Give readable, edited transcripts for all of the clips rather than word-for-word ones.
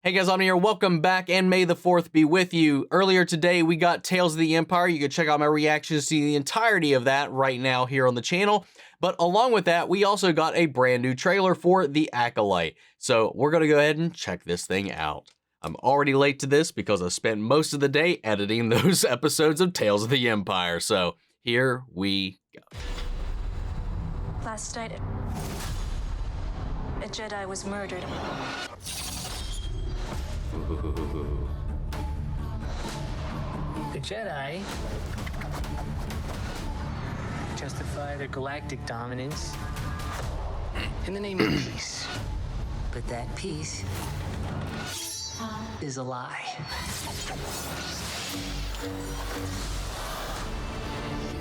Hey guys, I'm here. Welcome back, and may the 4th be with you. Earlier today, we got Tales of the Empire. You can check out my reactions to the entirety of that right now here on the channel. But along with that, we also got a brand new trailer for The Acolyte. So we're going to go ahead and check this thing out. I'm already late to this because I spent most of the day editing those episodes of Tales of the Empire. So here we go. Last night, a Jedi was murdered. Ooh. The Jedi justify their galactic dominance in the name of peace. But that peace is a lie.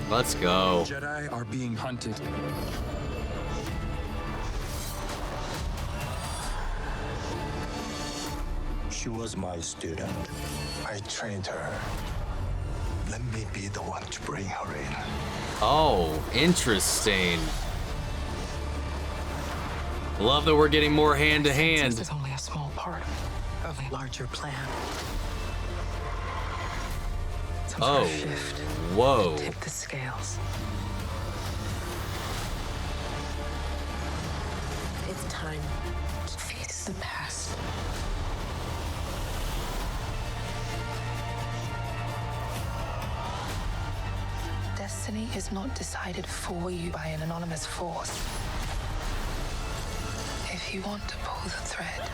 Let's go. Jedi are being hunted. She was my student. I trained her. Let me be the one to bring her in. Oh, interesting. Love that we're getting more hand to hand. This is only a small part of a larger plan. Some sort Oh, of shift. whoa. Tip the scales. It's time. To face the past. Destiny is not decided for you by an anonymous force. If you want to pull the thread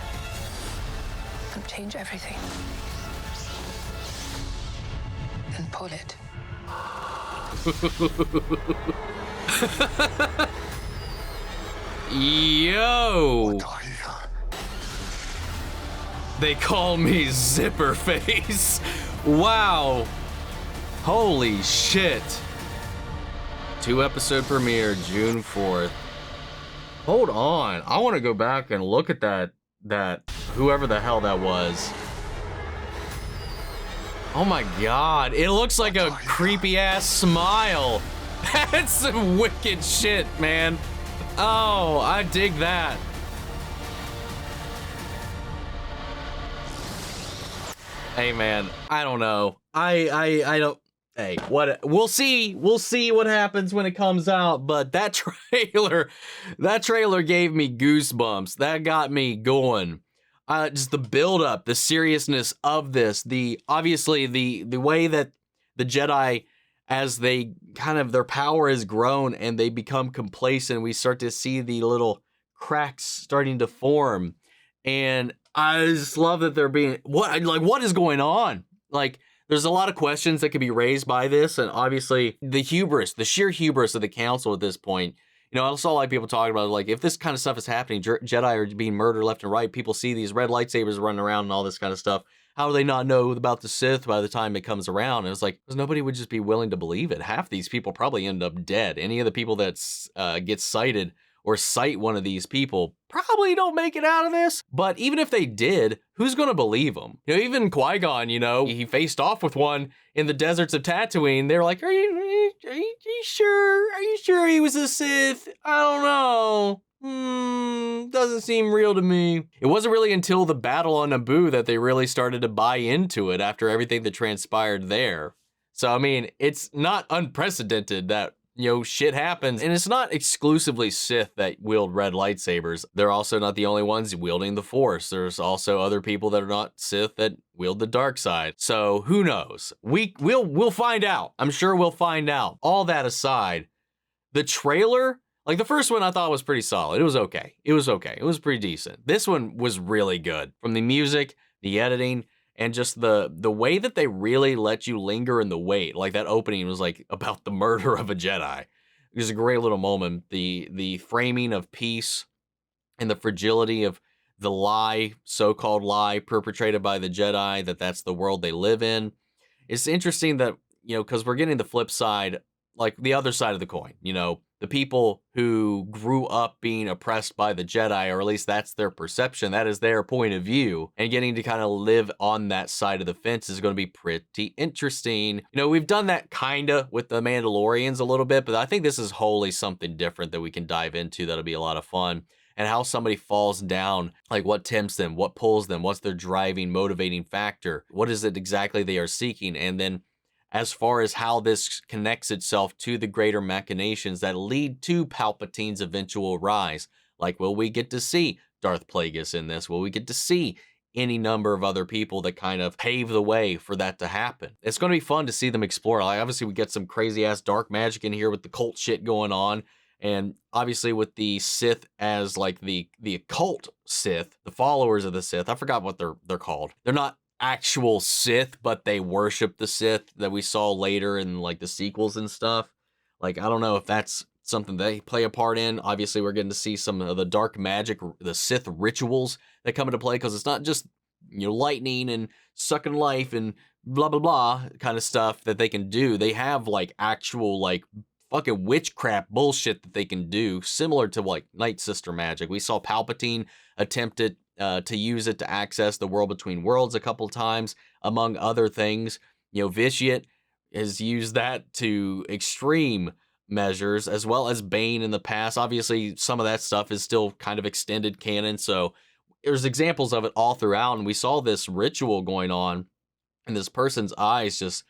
and change everything, then pull it. Yo! They call me Zipper Face. Wow. Holy shit. 2-episode premiere, June 4th. Hold on. I want to go back and look at that whoever the hell that was. Oh my god. It looks like a creepy ass smile. That's some wicked shit, man. Oh, I dig that. Hey man, I don't know. I don't. Hey, what? We'll see what happens when it comes out. But that trailer gave me goosebumps. That got me going. Just the build up, the seriousness of this, obviously the way that the Jedi, as they kind of, their power has grown and they become complacent, we start to see the little cracks starting to form. And I just love that they're being, what is going on? Like, there's a lot of questions that could be raised by this, and obviously the sheer hubris of the council at this point. You know, I saw a lot of people talking about, like, if this kind of stuff is happening, Jedi are being murdered left and right, people see these red lightsabers running around and all this kind of stuff. How do they not know about the Sith by the time it comes around? And it's like, because nobody would just be willing to believe it. Half these people probably end up dead. Any of the people that get cited or cite one of these people probably don't make it out of this. But even if they did, who's going to believe them? You know, even Qui-Gon, you know, he faced off with one in the deserts of Tatooine. They were like, are you sure? Are you sure he was a Sith? I don't know. Doesn't seem real to me. It wasn't really until the battle on Naboo that they really started to buy into it after everything that transpired there. So, I mean, it's not unprecedented that, you know, shit happens. And it's not exclusively Sith that wield red lightsabers. They're also not the only ones wielding the Force. There's also other people that are not Sith that wield the dark side. So who knows? We'll find out. I'm sure we'll find out. All that aside, the trailer, like the first one I thought was pretty solid. It was okay. It was pretty decent. This one was really good. From the music, the editing, and just the way that they really let you linger in the wait. Like that opening was like about the murder of a Jedi. It was a great little moment. The framing of peace and the fragility of the lie, so-called lie perpetrated by the Jedi, that's the world they live in. It's interesting that, you know, because we're getting the flip side, like the other side of the coin, you know, the people who grew up being oppressed by the Jedi, or at least that's their perception, that is their point of view, and getting to kind of live on that side of the fence is going to be pretty interesting. You know, we've done that kind of with the Mandalorians a little bit, but I think this is wholly something different that we can dive into that'll be a lot of fun. and how somebody falls down, like what tempts them, what pulls them, what's their driving, motivating factor, what is it exactly they are seeking, and then as far as how this connects itself to the greater machinations that lead to Palpatine's eventual rise. Like, will we get to see Darth Plagueis in this? Will we get to see any number of other people that kind of pave the way for that to happen? It's going to be fun to see them explore. Like, obviously, we get some crazy ass dark magic in here with the cult shit going on. And obviously with the Sith as like the occult Sith, the followers of the Sith, I forgot what they're called. They're not actual Sith, but they worship the Sith that we saw later in like the sequels and stuff. Like, I don't know if that's something they play a part in. Obviously, we're getting to see some of the dark magic, the Sith rituals that come into play, because it's not just, you know, lightning and sucking life and blah, blah, blah kind of stuff that they can do. They have like actual like fucking witchcraft bullshit that they can do, similar to like Night Sister magic. We saw Palpatine attempted to use it to access the world between worlds a couple times, among other things. You know, Vitiate has used that to extreme measures, as well as Bane in the past. Obviously, some of that stuff is still kind of extended canon, so there's examples of it all throughout, and we saw this ritual going on, and this person's eyes just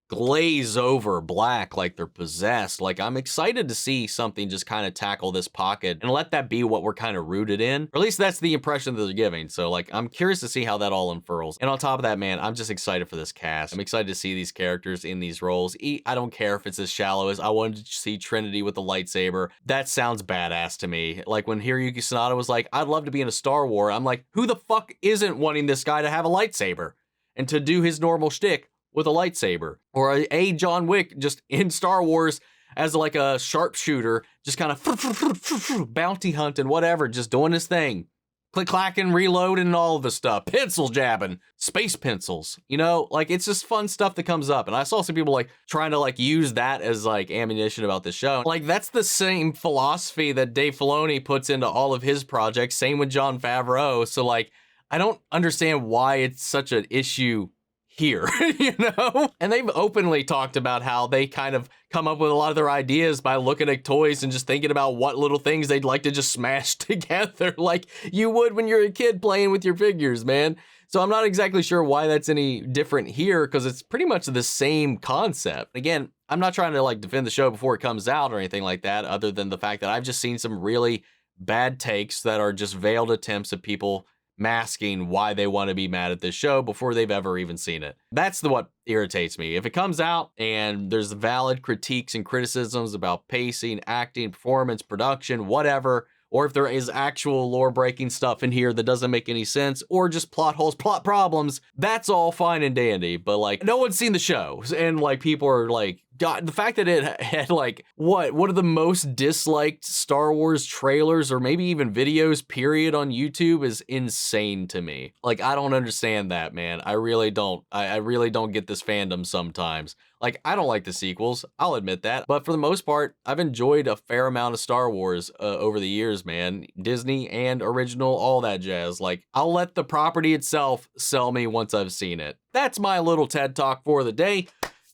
glaze over black like they're possessed. Like, I'm excited to see something just kind of tackle this pocket and let that be what we're kind of rooted in, or at least that's the impression that they're giving. So like, I'm curious to see how that all unfurls. And on top of that, man, I'm just excited for this cast. I'm excited to see these characters in these roles. I don't care if it's as shallow as I wanted to see Trinity with the lightsaber. That sounds badass to me. Like when Hiroyuki Sanada was like, I'd love to be in a Star Wars, I'm like, who the fuck isn't wanting this guy to have a lightsaber and to do his normal shtick with a lightsaber? Or a John Wick just in Star Wars as like a sharpshooter, just kind of bounty hunting, whatever, just doing his thing. Click clacking, reloading, and all of the stuff. Pencil jabbing, space pencils. You know, like, it's just fun stuff that comes up. And I saw some people like trying to like use that as like ammunition about the show. Like, that's the same philosophy that Dave Filoni puts into all of his projects. Same with Jon Favreau. So like, I don't understand why it's such an issue here, you know? And they've openly talked about how they kind of come up with a lot of their ideas by looking at toys and just thinking about what little things they'd like to just smash together like you would when you're a kid playing with your figures, man. So I'm not exactly sure why that's any different here, because it's pretty much the same concept. Again, I'm not trying to like defend the show before it comes out or anything like that, other than the fact that I've just seen some really bad takes that are just veiled attempts at people masking why they want to be mad at this show before they've ever even seen it. That's what irritates me. If it comes out and there's valid critiques and criticisms about pacing, acting, performance, production, whatever, or if there is actual lore-breaking stuff in here that doesn't make any sense, or just plot holes, plot problems, that's all fine and dandy. But like, no one's seen the show, and like, people are like, God, the fact that it had like one of the most disliked Star Wars trailers or maybe even videos period on YouTube is insane to me. Like, I don't understand that, man. I really don't. I really don't get this fandom sometimes. Like, I don't like the sequels, I'll admit that, but for the most part, I've enjoyed a fair amount of Star Wars over the years, man. Disney and original, all that jazz. Like, I'll let the property itself sell me once I've seen it. That's my little TED Talk for the day.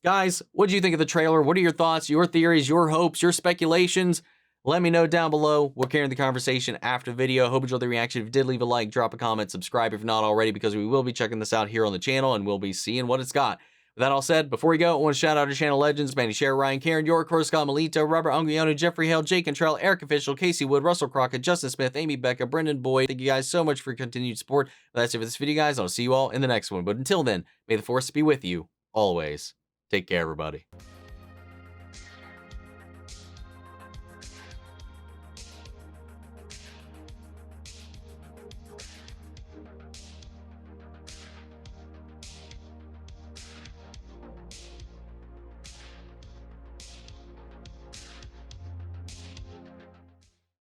Guys, what do you think of the trailer? What are your thoughts, your theories, your hopes, your speculations? Let me know down below. We'll carry the conversation after the video. Hope you enjoyed the reaction. If you did, leave a like, drop a comment, subscribe if you're not already, because we will be checking this out here on the channel and we'll be seeing what it's got. With that all said, before we go, I want to shout out our channel legends: Manny Share, Ryan Karen, York, Scott Melito, Robert Anguiano, Jeffrey Hale, Jake Cantrell, Eric Official, Casey Wood, Russell Crockett, Justin Smith, Amy Becca, Brendan Boyd. Thank you guys so much for your continued support. That's it for this video, guys. I'll see you all in the next one. But until then, may the force be with you always. Take care, everybody.